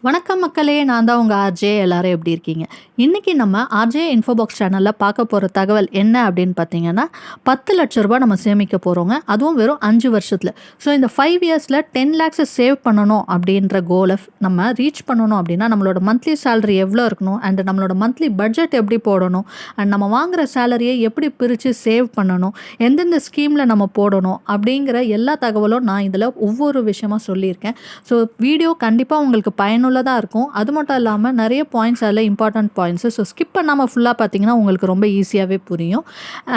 வணக்கம் மக்களே, நான் தான் உங்கள் ஆர்ஜே. எல்லாரும் எப்படி இருக்கீங்க? இன்றைக்கி நம்ம ஆர்ஜே இன்ஃபோபாக்ஸ் சேனலில் பார்க்க போகிற தகவல் என்ன அப்படின்னு பார்த்தீங்கன்னா, 10,00,000 நம்ம சேமிக்க போகிறோங்க. அதுவும் வெறும் 5 வருஷத்தில். ஸோ இந்த 5 இயர்ஸில் 10 லேக்ஸை சேவ் பண்ணணும் அப்படின்ற கோலை நம்ம ரீச் பண்ணணும் அப்படின்னா நம்மளோட மந்த்லி சேலரி எவ்வளோ இருக்கணும், அண்ட் நம்மளோட மந்த்லி பட்ஜெட் எப்படி போடணும், அண்ட் நம்ம வாங்குகிற சேலரியை எப்படி பிரித்து சேவ் பண்ணணும், எந்தெந்த ஸ்கீமில் நம்ம போடணும் அப்படிங்கிற எல்லா தகவலும் நான் இதில் ஒவ்வொரு விஷயமாக சொல்லியிருக்கேன். ஸோ வீடியோ கண்டிப்பாக உங்களுக்கு பயனுள்ளதாக இருக்கும். அது மட்டும் இல்லாமல் நிறைய பாயிண்ட்ஸ் அதில் இம்பார்ட்டன்ட் பாயிண்ட்ஸு. ஸோ ஸ்கிப் பண்ணாமல் ஃபுல்லாக பார்த்தீங்கன்னா உங்களுக்கு ரொம்ப ஈஸியாகவே புரியும்.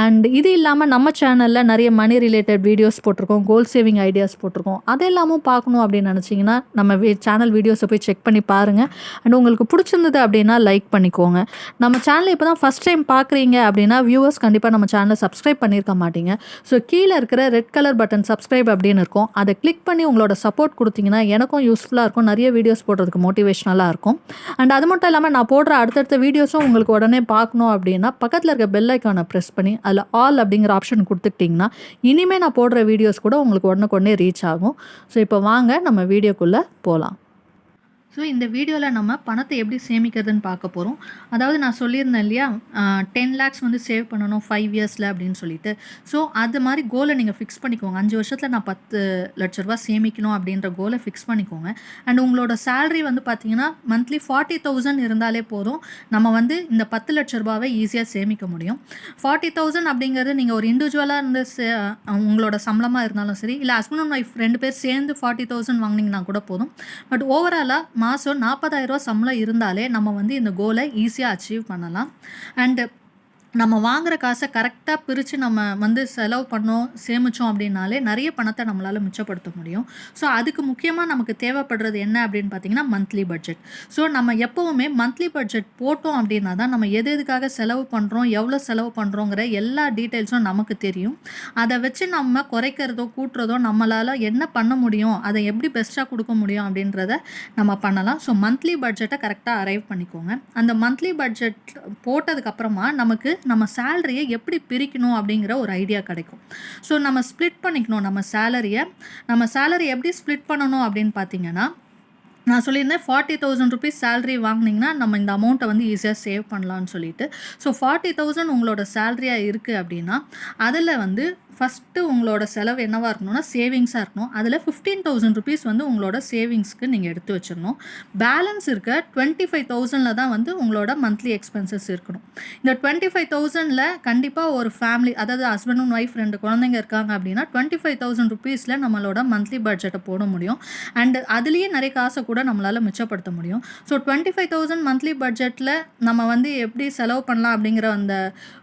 அண்ட் இது இல்லாமல் நம்ம சேனலில் நிறைய மணி ரிலேட்டட் வீடியோஸ் போட்டிருக்கோம், கோல் சேவிங் ஐடியாஸ் போட்டிருக்கோம். அது எல்லாமும் பார்க்கணும் அப்படின்னு நினச்சிங்கன்னா நம்ம சேனல் வீடியோஸை போய் செக் பண்ணி பாருங்கள். அண்ட் உங்களுக்கு பிடிச்சிருந்தது அப்படின்னா லைக் பண்ணிக்கோங்க. நம்ம சேனலை இப்போ தான் ஃபஸ்ட் டைம் பார்க்குறீங்க அப்படின்னா வியூவர்ஸ் கண்டிப்பாக நம்ம சேனலை சப்ஸ்கிரைப் பண்ணியிருக்க மாட்டீங்க. ஸோ கீழே இருக்கிற ரெட் கலர் பட்டன் சப்ஸ்கிரைப் அப்படின்னு இருக்கும், அதை கிளிக் பண்ணி உங்களோட சப்போர்ட் கொடுத்தீங்கன்னா எனக்கும் யூஸ்ஃபுல்லாக இருக்கும், நிறைய வீடியோஸ் போடுறதுக்கு மோட்டிவேஷனலாக இருக்கும். அண்ட் அது மட்டும் இல்லாமல் நான் போடுற அடுத்தடுத்த வீடியோஸும் உங்களுக்கு உடனே பார்க்கணும் அப்படின்னா பக்கத்தில் இருக்க பெல் ஐக்கானை ப்ரெஸ் பண்ணி அதில் ஆல் அப்படிங்கிற ஆப்ஷன் கொடுத்துக்கிட்டிங்கன்னா இனிமேல் நான் போடுற வீடியோஸ் கூட உங்களுக்கு உடனே ரீச் ஆகும். ஸோ இப்போ வாங்க நம்ம வீடியோக்குள்ளே போகலாம். ஸோ இந்த வீடியோவில் நம்ம பணத்தை எப்படி சேமிக்கிறதுன்னு பார்க்க போகிறோம். அதாவது நான் சொல்லியிருந்தேன் இல்லையா, 10 லேக்ஸ் வந்து சேவ் பண்ணணும் 5 இயர்ஸில் அப்படின்னு சொல்லிட்டு. ஸோ அது மாதிரி கோலை நீங்கள் ஃபிக்ஸ் பண்ணிக்கோங்க. 5 வருஷத்தில் நான் 10,00,000 சேமிக்கணும் அப்படின்ற கோலை ஃபிக்ஸ் பண்ணிக்கோங்க. அண்ட் உங்களோட சேலரி வந்து பார்த்தீங்கன்னா மந்த்லி 40,000 இருந்தாலே போதும், நம்ம வந்து இந்த 10,00,000 ஈஸியாக சேமிக்க முடியும். 40,000 அப்படிங்கிறது நீங்கள் ஒரு இண்டிவிஜுவலாக இருந்து உங்களோட சம்பளமாக இருந்தாலும் சரி, இல்லை ஹஸ்பண்ட் அண்ட் ஒய்ஃப் 2 பேர் சேர்ந்து 40,000 வாங்கினீங்கன்னா கூட போதும். பட் ஓவராலாக மாதம் 40,000 சம்பளம் இருந்தாலே நம்ம வந்து இந்த கோலை ஈஸியாக அச்சீவ் பண்ணலாம். அண்டு நம்ம வாங்குகிற காசை கரெக்டாக பிரித்து நம்ம வந்து செலவு பண்ணோம், சேமித்தோம் அப்படின்னாலே நிறைய பணத்தை நம்மளால் மிச்சப்படுத்த முடியும். ஸோ அதுக்கு முக்கியமாக நமக்கு தேவைப்படுறது என்ன அப்படின்னு பார்த்தீங்கன்னா மந்த்லி பட்ஜெட். ஸோ நம்ம எப்போவுமே மந்த்லி பட்ஜெட் போட்டோம் அப்படின்னா தான் நம்ம எதுக்காக செலவு பண்ணுறோம், எவ்வளோ செலவு பண்ணுறோங்கிற எல்லா டீட்டெயில்ஸும் நமக்கு தெரியும். அதை வச்சு நம்ம குறைக்கிறதோ கூட்டுறதோ நம்மளால் என்ன பண்ண முடியும், அதை எப்படி பெஸ்ட்டாக கொடுக்க முடியும் அப்படின்றத நம்ம பண்ணலாம். ஸோ மந்த்லி பட்ஜெட்டை கரெக்டாக அரைவ் பண்ணிக்கோங்க. அந்த மந்த்லி பட்ஜெட் போட்டதுக்கப்புறமா நமக்கு நம்ம சேலரியை எப்படி பிரிக்கணும் அப்படிங்கிற ஒரு ஐடியா கிடைக்கும். ஸோ நம்ம ஸ்ப்ளிட் பண்ணிக்கணும் நம்ம சேலரி எப்படி ஸ்ப்ளிட் பண்ணணும் அப்படின்னு பார்த்தீங்கன்னா, நான் சொல்லியிருந்தேன் 40,000 ருபீஸ் சேலரி வாங்கினீங்கன்னா நம்ம இந்த அமௌண்ட்டை வந்து ஈஸியாக சேவ் பண்ணலான்னு சொல்லிட்டு. ஸோ 40,000 உங்களோட சேலரியாக இருக்குது அப்படின்னா அதில் வந்து ஃபஸ்ட்டு உங்களோட செலவு என்னவாக இருக்கணும்னா சேவிங்ஸாக இருக்கணும். அதில் 15,000 ருபீஸ் வந்து உங்களோட சேவிங்ஸ்க்கு நீங்கள் எடுத்து வச்சிடணும். பேலன்ஸ் இருக்க 25,000 தான் வந்து உங்களோட மந்த்லி எக்ஸ்பென்சஸ் இருக்கணும். இந்த 25,000 கண்டிப்பாக ஒரு ஃபேமிலி, அதாவது ஹஸ்பண்ட் அண்ட் ஒய்ஃப் 2 குழந்தைங்க இருக்காங்க அப்படின்னா 25,000 ருபீஸில் நம்மளோட மந்த்லி பட்ஜெட்டை போட முடியும். அண்ட் அதுலேயே நிறைய காசை கூட நம்மளால் மிச்சப்படுத்த முடியும். ஸோ 25,000 மந்த்லி பட்ஜெட்டில் நம்ம வந்து எப்படி செலவு பண்ணலாம் அப்படிங்கிற அந்த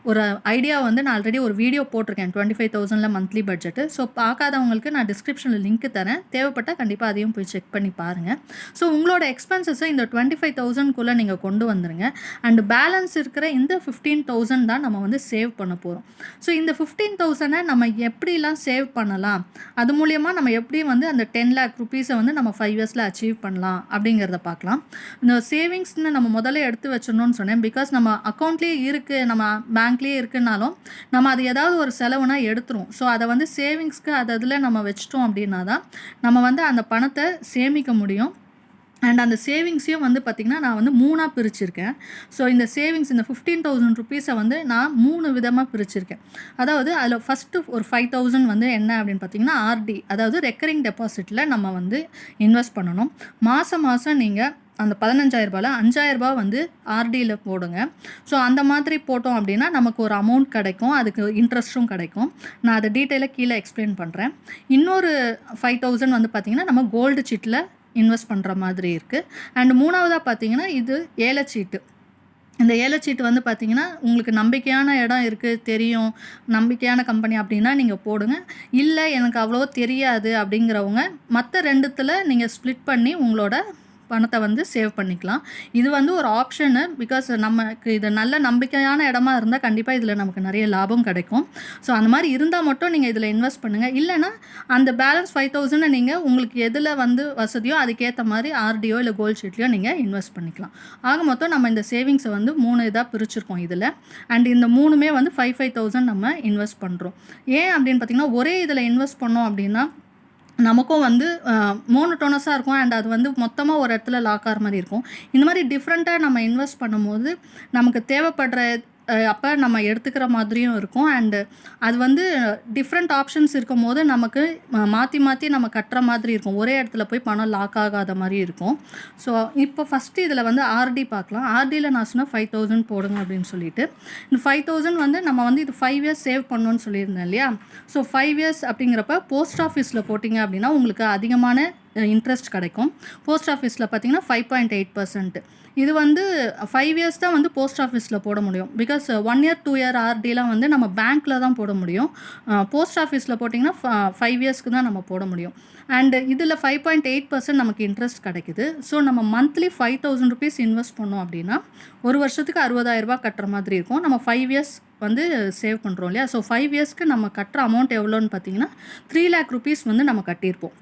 ஒரு ஐடியா வந்து நான் ஆல்ரெடி ஒரு வீடியோ போட்டிருக்கேன் 25,000 மந்த்லி பட்ஜெட்டு. ஸோ பார்க்காதவங்களுக்கு நான் டிஸ்கிரிப்ஷனில் லிங்க் தரேன், தேவைப்பட்டால் கண்டிப்பாக அதையும் போய் செக் பண்ணி பாருங்கள். ஸோ உங்களோட எக்ஸ்பென்சஸை இந்த 25,000 நீங்கள் கொண்டு வந்துடுங்க. அண்ட் பேலன்ஸ் இருக்கிற இந்த 15,000 தான் நம்ம வந்து சேவ் பண்ண போகிறோம். ஸோ இந்த 15,000 நம்ம எப்படிலாம் சேவ் பண்ணலாம், அது மூலியமாக நம்ம எப்படி வந்து அந்த 10 lakh ருபீஸை வந்து நம்ம 5 இயர்ஸில் அச்சீவ் பண்ணலாம் அப்படிங்கிறத பார்க்கலாம். இந்த சேவிங்ஸ்னு நம்ம முதல்ல எடுத்து வச்சிடணும்னு சொன்னேன். பிகாஸ் நம்ம அக்கௌண்ட்லேயே இருக்குது, நம்ம பேங்க்லேயே இருக்குன்னாலும் நம்ம அது ஏதாவது ஒரு செலவுனா எடுத்துரும். ஸோ அதை வந்து சேவிங்ஸ்க்கு அதில் நம்ம வச்சிட்டோம் அப்படின்னா தான் நம்ம வந்து அந்த பணத்தை சேமிக்க முடியும். அண்ட் அந்த சேவிங்ஸையும் வந்து பார்த்திங்கன்னா நான் வந்து 3ஆக பிரிச்சுருக்கேன். ஸோ இந்த சேவிங்ஸ் இந்த 15,000 ருபீஸை வந்து நான் 3 விதமாக பிரிச்சுருக்கேன். அதாவது அதில் ஃபஸ்ட்டு ஒரு 5,000 வந்து என்ன அப்படின்னு பார்த்திங்கன்னா ஆர்டி, அதாவது ரெக்கரிங் டெபாசிட்டில் நம்ம வந்து இன்வெஸ்ட் பண்ணணும். மாதம் நீங்கள் அந்த 15,000 5,000 வந்து ஆர்டியில் போடுங்க. ஸோ அந்த மாதிரி போட்டோம் அப்படின்னா நமக்கு ஒரு அமௌண்ட் கிடைக்கும், அதுக்கு இன்ட்ரெஸ்ட்டும் கிடைக்கும். நான் அதை டீட்டெயிலாக கீழே எக்ஸ்பிளைன் பண்ணுறேன். இன்னொரு 5,000 வந்து பார்த்திங்கன்னா நம்ம கோல்டு சீட்டில் இன்வெஸ்ட் பண்ணுற மாதிரி இருக்குது. அண்ட் 3ஆவதாக பார்த்திங்கன்னா இது ஏலச்சீட்டு. இந்த ஏலச்சீட்டு வந்து பார்த்திங்கன்னா உங்களுக்கு நம்பிக்கையான இடம் இருக்குது, தெரியும், நம்பிக்கையான கம்பெனி அப்படின்னா நீங்கள் போடுங்க. இல்லை எனக்கு அவ்வளோ தெரியாது அப்படிங்கிறவங்க மற்ற 2த்தில் நீங்கள் ஸ்ப்ளிட் பண்ணி உங்களோட பணத்தை வந்து சேவ் பண்ணிக்கலாம். இது வந்து ஒரு ஆப்ஷனு. பிகாஸ் நமக்கு இது நல்ல நம்பிக்கையான இடமா இருந்தால் கண்டிப்பாக இதில் நமக்கு நிறைய லாபம் கிடைக்கும். ஸோ அந்த மாதிரி இருந்தால் மட்டும் நீங்கள் இதில் இன்வெஸ்ட் பண்ணுங்கள். இல்லைனா அந்த பேலன்ஸ் 5,000 நீங்கள் உங்களுக்கு எதில் வந்து வசதியோ அதுக்கேற்ற மாதிரி ஆர்டியோ இல்லை கோல்ட் ஷீட்லையோ நீங்கள் இன்வெஸ்ட் பண்ணிக்கலாம். ஆக மொத்தம் நம்ம இந்த சேவிங்ஸை வந்து 3 இதாக பிரிச்சுருக்கோம் இதில். அண்ட் இந்த 3மே வந்து 5,000 நம்ம இன்வெஸ்ட் பண்ணுறோம். ஏன் அப்படின்னு பார்த்திங்கன்னா ஒரே இதில் இன்வெஸ்ட் பண்ணோம் அப்படின்னா நமக்கும் வந்து மோனோட்டோனஸாக இருக்கும். அண்ட் அது வந்து மொத்தமாக ஒரு இடத்துல லாக் ஆகிற மாதிரி இருக்கும். இந்த மாதிரி டிஃப்ரெண்ட்டாக நம்ம இன்வெஸ்ட் பண்ணும்போது நமக்கு தேவைப்படுற அப்போ நம்ம எடுத்துக்கிற மாதிரியும் இருக்கும். அண்டு அது வந்து டிஃப்ரெண்ட் ஆப்ஷன்ஸ் இருக்கும்போது நமக்கு மாற்றி மாற்றி நம்ம கட்டுற மாதிரி இருக்கும். ஒரே இடத்துல போய் பணம் லாக் ஆகாத மாதிரி இருக்கும். ஸோ இப்போ ஃபஸ்ட்டு இதில் வந்து ஆர்டி பார்க்கலாம். ஆர்டியில் நான் சொன்னால் 5000 போடுங்க அப்படின்னு சொல்லிட்டு, இந்த 5000 வந்து நம்ம வந்து இது 5 இயர்ஸ் சேவ் பண்ணணும்னு சொல்லியிருந்தேன் இல்லையா? ஸோ 5 இயர்ஸ் அப்படிங்கிறப்ப போஸ்ட் ஆஃபீஸில் போட்டிங்க அப்படின்னா உங்களுக்கு அதிகமான இன்ட்ரெஸ்ட் கிடைக்கும். போஸ்ட் ஆஃபீஸில் பார்த்தீங்கன்னா 5.8%. இது வந்து 5 இயர்ஸ் தான் வந்து போஸ்ட் ஆஃபீஸில் போட முடியும். பிகாஸ் 1 இயர் 2 இயர் ஆர்டிலாம் வந்து நம்ம பேங்க்கில் தான் போட முடியும். போஸ்ட் ஆஃபீஸில் போட்டிங்கன்னா 5 இயர்ஸ்க்கு தான் நம்ம போட முடியும். அண்டு இதில் 5.8% நமக்கு இன்ட்ரெஸ்ட் கிடைக்குது. ஸோ நம்ம மந்த்லி 5000 ருபீஸ் இன்வெஸ்ட் பண்ணோம் அப்படின்னா ஒரு வருஷத்துக்கு 60,000 கட்டுற மாதிரி இருக்கும். நம்ம 5 இயர்ஸ் வந்து சேவ் பண்ணுறோம் இல்லையா? ஸோ 5 இயர்ஸ்க்கு நம்ம கட்டுற அமௌண்ட் எவ்வளோன்னு பார்த்தீங்கன்னா 3 lakh ருபீஸ் வந்து நம்ம கட்டியிருப்போம்.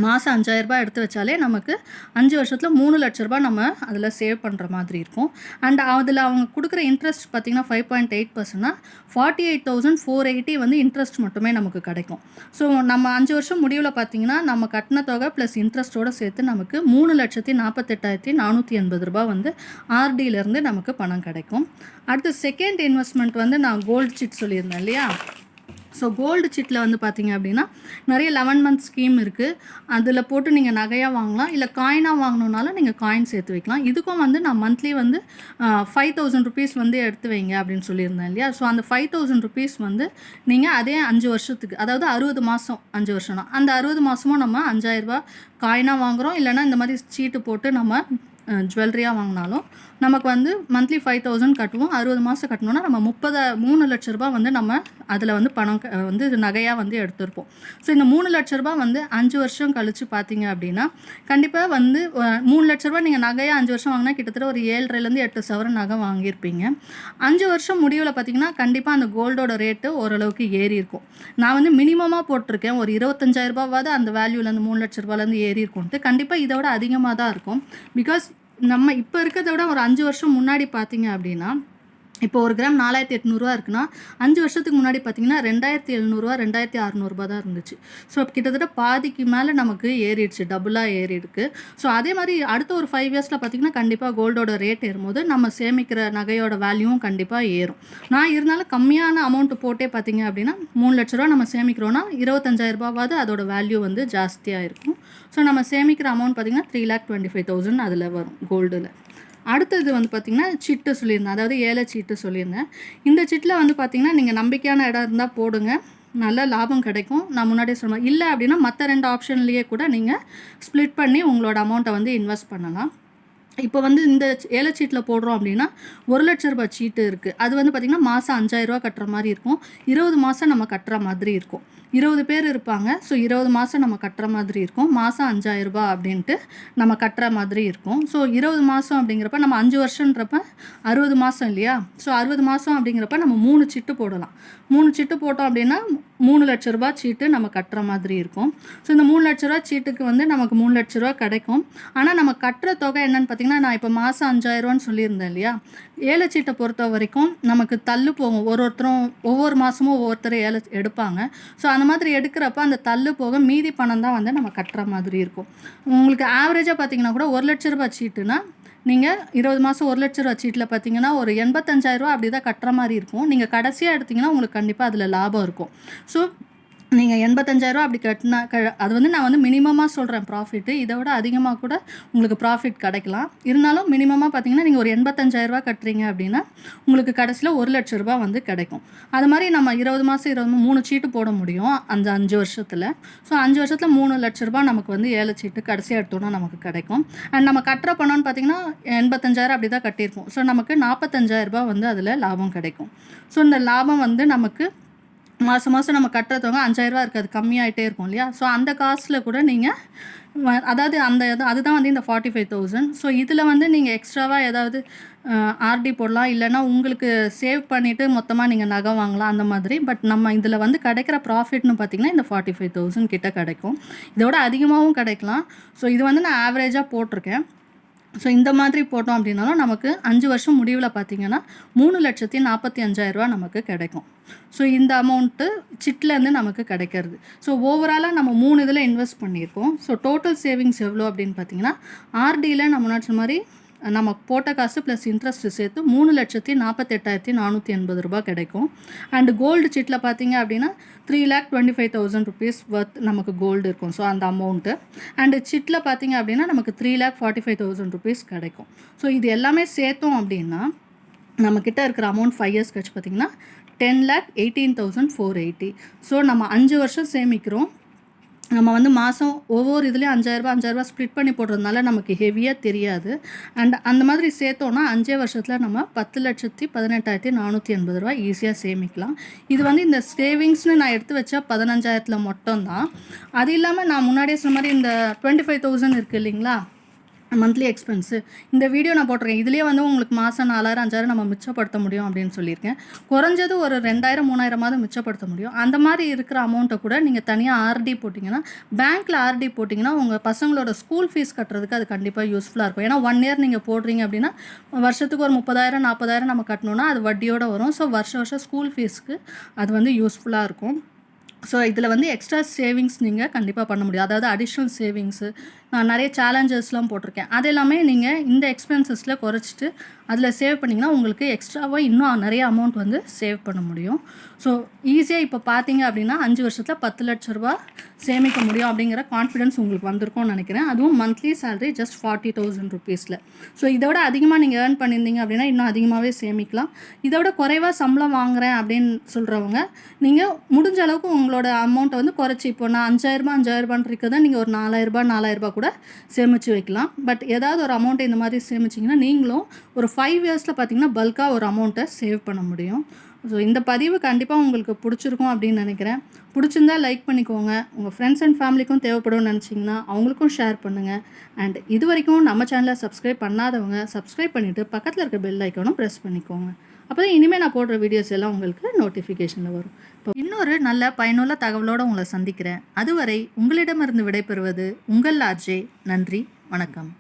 மாதம் 5000 எடுத்து வச்சாலே நமக்கு 5 வருஷத்தில் 3 லட்ச ரூபாய் நம்ம அதில் சேவ் பண்ணுற மாதிரி இருக்கும். அண்ட் அதில் அவங்க கொடுக்குற இன்ட்ரெஸ்ட் பார்த்திங்கன்னா 5.8%னா 48,480 வந்து இன்ட்ரெஸ்ட் மட்டுமே நமக்கு கிடைக்கும். ஸோ நம்ம 5 வருஷம் முடிவில் பார்த்திங்கன்னா நம்ம கட்டின தொகை ப்ளஸ் இன்ட்ரெஸ்ட்டோடு சேர்த்து நமக்கு 3,48,480 ரூபாய் வந்து ஆர்டியிலேருந்து நமக்கு பணம் கிடைக்கும். அடுத்து செகண்ட் இன்வெஸ்ட்மெண்ட் வந்து நான் கோல்டு சிட் சொல்லியிருந்தேன் இல்லையா? ஸோ கோல்டு சிட்டில் வந்து பார்த்திங்க அப்படின்னா நிறைய 11 மந்த் ஸ்கீம் இருக்குது. அதில் போட்டு நீங்கள் நகையாக வாங்கலாம், இல்லை காயினாக வாங்கணுன்னாலும் நீங்கள் காயின் சேர்த்து வைக்கலாம். இதுக்கும் வந்து நான் மந்த்லி வந்து 5000 ருபீஸ் வந்து எடுத்து வைங்க அப்படின்னு சொல்லியிருந்தேன் இல்லையா? ஸோ அந்த 5000 ருபீஸ் வந்து நீங்கள் அதே 5 வருஷத்துக்கு, அதாவது 60 மாதம் 5 வருஷம்னா அந்த 60 மாதமும் நம்ம 5000 காயினாக வாங்குகிறோம், இல்லைனா இந்த மாதிரி சீட்டு போட்டு நம்ம ஜுவல்லரியாக வாங்கினாலும் நமக்கு வந்து மந்த்லி 5000 கட்டுவோம். 60 மாதம் கட்டணுன்னா நம்ம 3 லட்ச ரூபாய் வந்து நம்ம அதில் வந்து பணம் வந்து நகையாக வந்து எடுத்திருப்போம். ஸோ இந்த 3 லட்ச ரூபாய் வந்து 5 வருஷம் கழித்து பார்த்தீங்க அப்படின்னா கண்டிப்பாக வந்து 3 லட்ச ரூபாய் நீங்கள் நகையாக 5 வருஷம் வாங்கினா கிட்டத்தட்ட ஒரு 7.5 8 சவரன் நகை வாங்கியிருப்பீங்க. 5 வருஷம் முடிவில் பார்த்தீங்கன்னா கண்டிப்பாக அந்த கோல்டோட ரேட்டு ஓரளவுக்கு ஏறி இருக்கும். நான் வந்து மினிமமாக போட்டிருக்கேன், ஒரு 25,000 ரூபாவாவது அந்த வேல்யூலேருந்து 3 லட்ச ரூபாயிலேருந்து ஏறி இருக்கும்ட்டு. கண்டிப்பாக இதோட அதிகமாக தான் இருக்கும். பிகாஸ் நம்ம இப்போ இருக்கிறத விட ஒரு 5 வருஷம் முன்னாடி பார்த்தீங்க அப்படின்னா இப்போ 1 கிராம் 4800 இருக்குன்னா 5 வருஷத்துக்கு முன்னாடி பார்த்தீங்கன்னா 2700 2600 தான் இருந்துச்சு. ஸோ கிட்டத்தட்ட பாதிக்கு மேலே நமக்கு ஏறிடுச்சு, டபுளாக ஏறிடுக்கு. ஸோ அதே மாதிரி அடுத்த ஒரு 5 இயர்ஸில் பார்த்தீங்கன்னா கண்டிப்பாக கோல்டோட ரேட் ஏறும்போது நம்ம சேமிக்கிற நகையோட வேல்யூவும் கண்டிப்பாக ஏறும். நான் இருந்தாலும் கம்மியான அமௌண்ட்டு போட்டே பார்த்தீங்க அப்படின்னா 3 லட்ச ரூபா நம்ம சேமிக்கிறோன்னா 25,000 ரூபாவாவது அதோட வேல்யூ வந்து ஜாஸ்தியாக இருக்கும். ஸோ நம்ம சேமிக்கிற அமௌண்ட் பார்த்திங்கன்னா 3,25,000 அதில் வரும் கோல்டில். அடுத்தது வந்து பார்த்திங்கன்னா சிட்டு சொல்லியிருந்தேன், அதாவது ஏல சீட்டு சொல்லியிருந்தேன். இந்த சீட்டில் வந்து பார்த்திங்கன்னா நீங்கள் நம்பிக்கையான இடம் இருந்தால் போடுங்க, நல்ல லாபம் கிடைக்கும். நான் முன்னாடியே சொன்னேன். இல்லை அப்படின்னா மற்ற 2 ஆப்ஷன்லேயே கூட நீங்கள் ஸ்ப்ளிட் பண்ணி உங்களோட அமௌண்ட்டை வந்து இன்வெஸ்ட் பண்ணலாம். இப்போ வந்து இந்த ஏலச்சீட்டில் போடுறோம் அப்படின்னா 1 லட்ச ரூபாய் சீட்டு இருக்குது. அது வந்து பார்த்திங்கன்னா மாதம் 5000 கட்டுற மாதிரி இருக்கும். 20 மாதம் நம்ம கட்டுற மாதிரி இருக்கும். 20 பேர் இருப்பாங்க. ஸோ 20 மாதம் நம்ம கட்டுற மாதிரி இருக்கும். மாதம் 5000 அப்படின்ட்டு நம்ம கட்டுற மாதிரி இருக்கும். ஸோ 20 மாதம் அப்படிங்கிறப்ப நம்ம 5 வருஷன்றப்ப 60 மாதம் இல்லையா? ஸோ 60 மாதம் அப்படிங்கிறப்ப நம்ம 3 சிட்டு போடலாம். 3 சிட்டு போட்டோம் அப்படின்னா 3 லட்ச ரூபாய் சீட்டு நம்ம கட்டுற மாதிரி இருக்கும். ஸோ இந்த 3 லட்ச ரூபா சீட்டுக்கு வந்து நமக்கு 3 லட்ச ரூபா கிடைக்கும். ஆனால் நம்ம கட்டுற தொகை என்னன்னு பார்த்திங்கன்னா, நான் இப்போ மாதம் 5000 சொல்லியிருந்தேன் இல்லையா? ஏலச்சீட்டை பொறுத்த வரைக்கும் நமக்கு தள்ளு போகும். ஒவ்வொருத்தரும் ஒவ்வொரு மாதமும் ஒவ்வொருத்தரும் எடுப்பாங்க. ஸோ அந்த மாதிரி எடுக்கிறப்ப அந்த தள்ளு போக மீதி பணம் தான் வந்து நம்ம கட்டுற மாதிரி இருக்கும். உங்களுக்கு ஆவரேஜாக பார்த்திங்கன்னா கூட 1 லட்ச ரூபாய் சீட்டுனா நீங்கள் 20 மாதம் 1 லட்ச ரூபா சீட்டில் பார்த்தீங்கன்னா ஒரு 85,000 அப்படி தான் கட்டுற மாதிரி இருக்கும். நீங்கள் கடைசியாக எடுத்திங்கன்னா உங்களுக்கு கண்டிப்பாக அதில் லாபம் இருக்கும். ஸோ நீங்கள் 85,000 அப்படி கட்டினா அது வந்து நான் வந்து மினிமமாக சொல்கிறேன் ப்ராஃபிட்டு. இதை விட அதிகமாக கூட உங்களுக்கு ப்ராஃபிட் கிடைக்கலாம். இருந்தாலும் மினிமமாக பார்த்தீங்கன்னா நீங்கள் ஒரு 85,000 கட்டுறீங்க அப்படின்னா உங்களுக்கு கடைசியில் 1 லட்ச ரூபா வந்து கிடைக்கும். அது மாதிரி நம்ம 20 மாதம் 3 சீட்டு போட முடியும் அந்த 5 வருஷத்தில். ஸோ 5 வருஷத்தில் 3 லட்ச ரூபா நமக்கு வந்து ஏலச்சீட்டு கடைசியாக எடுத்தோன்னா நமக்கு கிடைக்கும். அண்ட் நம்ம கட்டுற பணம்னு பார்த்திங்கன்னா 85,000 அப்படி தான் கட்டியிருக்கோம். ஸோ நமக்கு 45,000 வந்து அதில் லாபம் கிடைக்கும். ஸோ இந்த லாபம் வந்து நமக்கு மாதம் மாதம் நம்ம கட்டுறதவங்க 5000 இருக்காது, கம்மியாகிட்டே இருக்கும் இல்லையா? ஸோ அந்த காசில் கூட நீங்கள் அதாவது அதுதான் வந்து இந்த 45,000. ஸோ இதில் வந்து நீங்கள் எக்ஸ்ட்ராவாக ஏதாவது ஆர்டி போடலாம், இல்லைனா உங்களுக்கு சேவ் பண்ணிவிட்டு மொத்தமாக நீங்கள் நகை வாங்கலாம் அந்த மாதிரி. பட் நம்ம இதில் வந்து கிடைக்கிற ப்ராஃபிட்னு பார்த்திங்கன்னா இந்த 45,000 கிட்ட கிடைக்கும். இதோட அதிகமாகவும் கிடைக்கலாம். ஸோ இது வந்து நான் ஆவரேஜாக போட்டிருக்கேன். ஸோ இந்த மாதிரி போட்டோம் அப்படின்னாலும் நமக்கு 5 வருஷம் முடிவில் பார்த்திங்கன்னா 3,45,000 நமக்கு கிடைக்கும். ஸோ இந்த அமௌண்ட்டு சிட்லேருந்து நமக்கு கிடைக்கிறது. ஸோ ஓவராலாக நம்ம 3 இதில் இன்வெஸ்ட் பண்ணியிருக்கோம். ஸோ டோட்டல் சேவிங்ஸ் எவ்வளோ அப்படின்னு பார்த்திங்கன்னா ஆர்டியில் நம்ம முன்னாடி சொன்ன மாதிரி நம்ம போட்ட காசு ப்ளஸ் இன்ட்ரெஸ்ட் சேர்த்து 3,48,480 ரூபா கிடைக்கும். அண்டு கோல்டு சிட்டில் பார்த்தீங்க அப்படின்னா 3,25,000 ருபீஸ் வர்த் நமக்கு கோல்டு இருக்கும். ஸோ அந்த அமௌண்ட்டு அண்டு சிட்டில் பார்த்தீங்க அப்படின்னா நமக்கு 3,45,000 ருபீஸ் கிடைக்கும். ஸோ இது எல்லாமே சேர்த்தோம் அப்படின்னா நம்மக்கிட்ட இருக்கிற அமௌண்ட் 5 இயர்ஸ் கழிச்சு பார்த்திங்கன்னா 10,18,480. ஸோ நம்ம 5 வருஷம் சேமிக்கிறோம். நம்ம வந்து மாதம் ஒவ்வொரு இதுலேயும் 5,000 ஸ்ப்ளிட் பண்ணி போடுறதுனால நமக்கு ஹெவியாக தெரியாது. அண்ட் அந்த மாதிரி சேர்த்தோன்னா 5 வருஷத்தில் நம்ம 10,18,480 ரூபா ஈஸியாக சேமிக்கலாம். இது வந்து இந்த சேவிங்ஸ்னு நான் எடுத்து வச்சா 15,000 மட்டும்தான். அது இல்லாமல் நான் முன்னாடியே சொன்ன மாதிரி இந்த 25,000 இருக்குது இல்லைங்களா மந்த்லி எக்ஸ்பென்ஸு, இந்த வீடியோ நான் போட்டிருக்கேன். இதுலேயே வந்து உங்களுக்கு மாதம் 4,000 5,000 நம்ம மிச்சப்படுத்த முடியும் அப்படின்னு சொல்லியிருக்கேன். குறைஞ்சது ஒரு 2,000 3,000 மிச்சப்படுத்த முடியும். அந்த மாதிரி இருக்கிற அமௌண்ட்டை கூட நீங்கள் தனியாக ஆர்டி போட்டிங்கன்னா, பேங்க்கில் ஆர்டி போட்டிங்கன்னா உங்கள் பசங்களோட ஸ்கூல் ஃபீஸ் கட்டுறதுக்கு அது கண்டிப்பாக யூஸ்ஃபுல்லாக இருக்கும். ஏன்னா 1 இயர் நீங்கள் போடுறீங்க அப்படின்னா வருஷத்துக்கு ஒரு 30,000 40,000 நம்ம கட்டணுன்னா அது வட்டியோடு வரும். ஸோ வருஷம் ஸ்கூல் ஃபீஸ்க்கு அது வந்து யூஸ்ஃபுல்லாக இருக்கும். ஸோ இதில் வந்து எக்ஸ்ட்ரா சேவிங்ஸ் நீங்கள் கண்டிப்பாக பண்ண முடியும். அதாவது அடிஷ்னல் சேவிங்ஸு, நான் நிறைய சேலஞ்சஸ்லாம் போட்டிருக்கேன். அது எல்லாமே நீங்கள் இந்த எக்ஸ்பென்சஸில் குறைச்சிட்டு அதில் சேவ் பண்ணிங்கன்னா உங்களுக்கு எக்ஸ்ட்ராவாக இன்னும் நிறைய அமௌண்ட் வந்து சேவ் பண்ண முடியும். ஸோ ஈஸியாக இப்போ பார்த்தீங்க அப்படின்னா 5 வருஷத்தில் 10 லட்ச ரூபா சேமிக்க முடியும் அப்படிங்கிற கான்ஃபிடன்ஸ் உங்களுக்கு வந்திருக்கும்னு நினைக்கிறேன். அதுவும் மந்த்லி சேலரி ஜஸ்ட் 40,000 ருபீஸில். ஸோ இதோட அதிகமாக நீங்கள் ஏர்ன் பண்ணியிருந்தீங்க அப்படின்னா இன்னும் அதிகமாகவே சேமிக்கலாம். இதோட குறைவாக சம்பளம் வாங்குகிறேன் அப்படின்னு சொல்கிறவங்க நீங்கள் முடிஞ்ச அளவுக்கு உங்களோட அமௌண்ட்டை வந்து குறைச்சி, இப்போ நான் 5,000 இருக்கிறத நீங்கள் ஒரு 4,000 கூட சேமித்து வைக்கலாம். பட் ஏதாவது ஒரு அமௌண்ட்டை இந்த மாதிரி சேமிச்சிங்கன்னா நீங்களும் ஒரு 5 இயர்ஸில் பார்த்தீங்கன்னா பல்காக ஒரு அமௌண்ட்டை சேவ் பண்ண முடியும். ஸோ இந்த பதிவு கண்டிப்பாக உங்களுக்கு பிடிச்சிருக்கும் அப்படின்னு நினைக்கிறேன். பிடிச்சிருந்தா லைக் பண்ணிக்கோங்க. உங்கள் ஃப்ரெண்ட்ஸ் அண்ட் ஃபேமிலிக்கும் தேவைப்படும்னு நினச்சிங்கன்னா அவங்களுக்கும் ஷேர் பண்ணுங்கள். அண்ட் இது வரைக்கும் நம்ம சேனலை சப்ஸ்கிரைப் பண்ணாதவங்க சப்ஸ்கிரைப் பண்ணிவிட்டு பக்கத்தில் இருக்க பெல் ஐக்கானும் ப்ரெஸ் பண்ணிக்கோங்க. அப்போ தான் இனிமேல் நான் போடுற வீடியோஸ் எல்லாம் உங்களுக்கு நோட்டிஃபிகேஷனில் வரும். இப்போ இன்னொரு நல்ல பயனுள்ள தகவலோடு உங்களை சந்திக்கிறேன். அதுவரை உங்களிடமிருந்து விடைபெறுவது உங்கள் ஆர்ஜே. நன்றி, வணக்கம்.